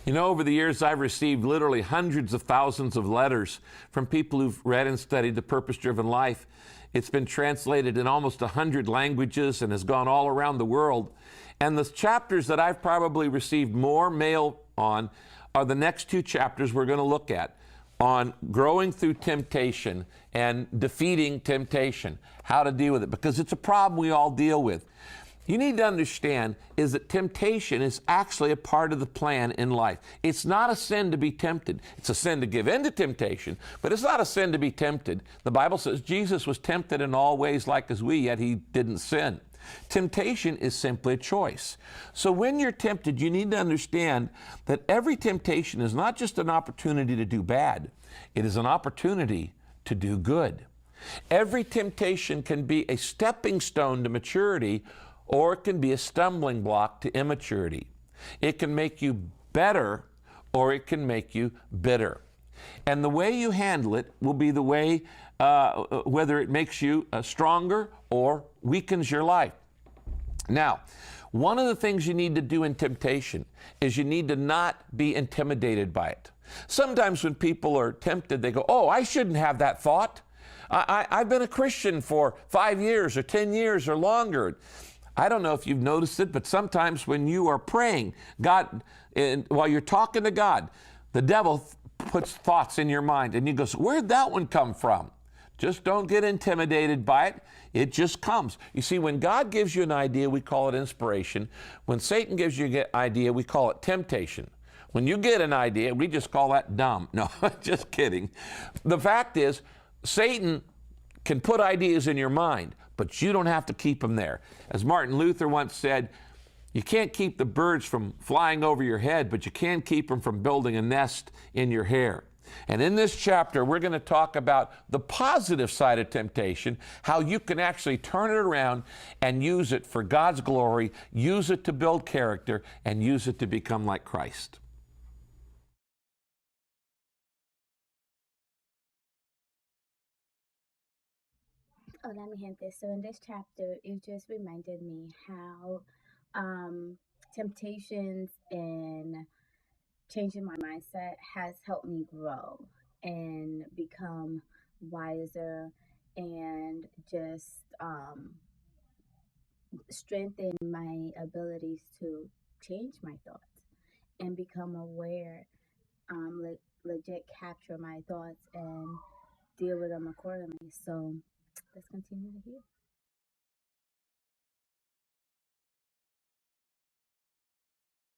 You know, over the years, I've received literally hundreds of thousands of letters from people who've read and studied The Purpose-Driven Life. It's been translated in almost 100 languages and has gone all around the world. And the chapters that I've probably received more mail on are the next two chapters we're going to look at, on growing through temptation and defeating temptation, how to deal with it, because it's a problem we all deal with. You need to understand is that temptation is actually a part of the plan in life. It's not a sin to be tempted. It's a sin to give in to temptation, but it's not a sin to be tempted. The Bible says Jesus was tempted in all ways like as we, yet he didn't sin. Temptation is simply a choice. So when you're tempted, you need to understand that every temptation is not just an opportunity to do bad, it is an opportunity to do good. Every temptation can be a stepping stone to maturity, or it can be a stumbling block to immaturity. It can make you better, or it can make you bitter. And the way you handle it will be the way, whether it makes you stronger or weakens your life. Now, one of the things you need to do in temptation is you need to not be intimidated by it. Sometimes when people are tempted, they go, oh, I shouldn't have that thought. I've been a Christian for 5 years or 10 years or longer. I don't know if you've noticed it, but sometimes when you are praying, God, while you're talking to God, the devil puts thoughts in your mind, and you go, where'd that one come from? Just don't get intimidated by it. It just comes. You see, when God gives you an idea, we call it inspiration. When Satan gives you an idea, we call it temptation. When you get an idea, we just call that dumb. No, just kidding. The fact is, Satan can put ideas in your mind, but you don't have to keep them there. As Martin Luther once said, you can't keep the birds from flying over your head, but you can keep them from building a nest in your hair. And in this chapter, we're going to talk about the positive side of temptation, how you can actually turn it around and use it for God's glory, use it to build character, and use it to become like Christ. Hola, mi gente. So in this chapter, it just reminded me how temptations and changing my mindset has helped me grow and become wiser and just strengthen my abilities to change my thoughts and become aware, legit capture my thoughts and deal with them accordingly. So let's continue to hear.